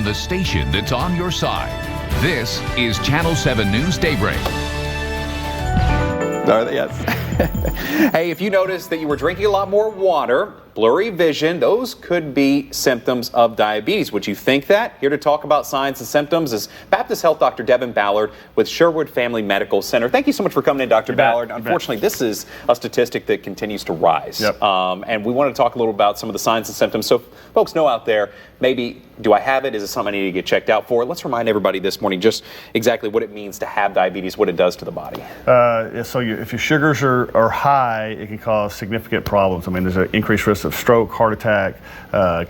from the station that's on your side. This is Channel 7 News Daybreak. Yes. Hey, if you notice that you were drinking a lot more water, blurry vision, those could be symptoms of diabetes. Would you think that? Here to talk about signs and symptoms is Baptist Health Dr. Devon Ballard with Sherwood Family Medical Center. Thank you so much for coming in, Dr. Ballard. Unfortunately, this is a statistic that continues to rise. Yep. And we want to talk a little about some of the signs and symptoms. So folks know out there, maybe, do I have it? Is it something I need to get checked out for? Let's remind everybody this morning just exactly what it means to have diabetes, what it does to the body. If your sugars are high, it can cause significant problems. I mean, there's an increased risk of stroke, heart attack,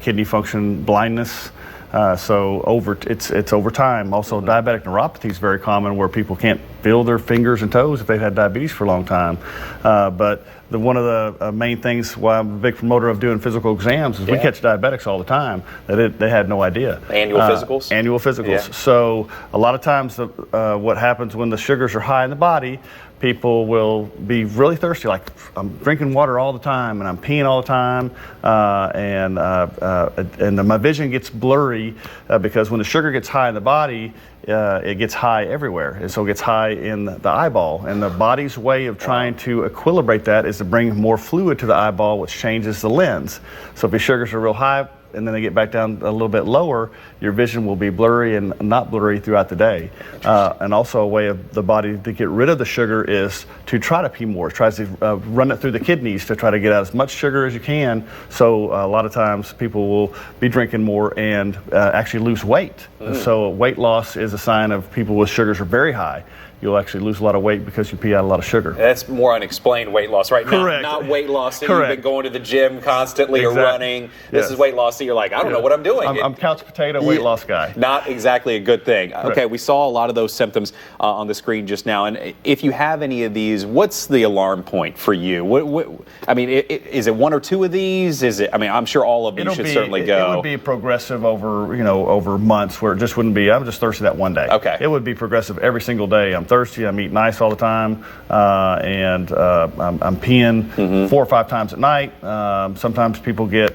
kidney function, blindness. It's over time. Also, diabetic neuropathy is very common, where people can't feel their fingers and toes if they've had diabetes for a long time. But one of the main things why I'm a big promoter of doing physical exams is we catch diabetics all the time that they had no idea. Annual physicals? Annual physicals. Yeah. So a lot of times what happens when the sugars are high in the body, people will be really thirsty, like I'm drinking water all the time and I'm peeing all the time, and my vision gets blurry because when the sugar gets high in the body, it gets high everywhere, and so it gets high in the eyeball. And the body's way of trying to equilibrate that is to bring more fluid to the eyeball, which changes the lens. So if your sugars are real high and then they get back down a little bit lower, your vision will be blurry and not blurry throughout the day. And also a way of the body to get rid of the sugar is to try to pee more. It tries to run it through the kidneys to try to get out as much sugar as you can. So a lot of times people will be drinking more and actually lose weight. So weight loss is a sign of people with sugars are very high. You'll actually lose a lot of weight because you pee out a lot of sugar. That's more unexplained weight loss, right? Correct. Not weight loss that Correct. you've been going to the gym constantly or running. This is weight loss that you're like, I don't know what I'm doing. I'm couch potato weight loss guy. Not exactly a good thing. Correct. Okay, we saw a lot of those symptoms on the screen just now. And if you have any of these, what's the alarm point for you? I mean, is it one or two of these? Is it? I mean, I'm sure all of these should certainly go. It would be progressive over months, where it just wouldn't be, I'm just thirsty that one day. Okay. It would be progressive every single day. I'm thirsty, I'm eating ice all the time, and I'm peeing 4 or 5 times at night. Sometimes people get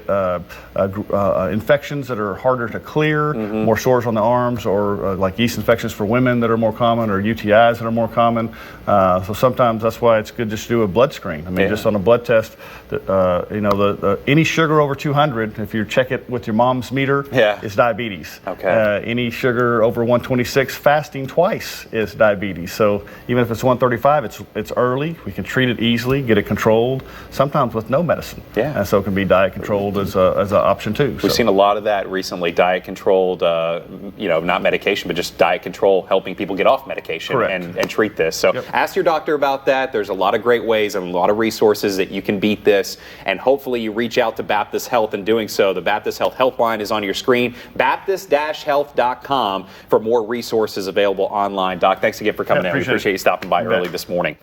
infections that are harder to clear, more sores on the arms, or like yeast infections for women that are more common, or UTIs that are more common. So sometimes that's why it's good just to do a blood screen. I mean, just on a blood test, any sugar over 200, if you check it with your mom's meter, is diabetes. Okay. Any sugar over 126, fasting twice is diabetes. So even if it's 135, it's early. We can treat it easily, get it controlled, sometimes with no medicine. Yeah. And so it can be diet controlled as an option too. We've seen a lot of that recently, diet controlled, not medication, but just diet control, helping people get off medication and treat this. So ask your doctor about that. There's a lot of great ways and a lot of resources that you can beat this. And hopefully you reach out to Baptist Health in doing so. The Baptist Health helpline is on your screen, Baptist-health.com, for more resources available online. Doc, thanks again for coming in. We appreciate you stopping by early this morning.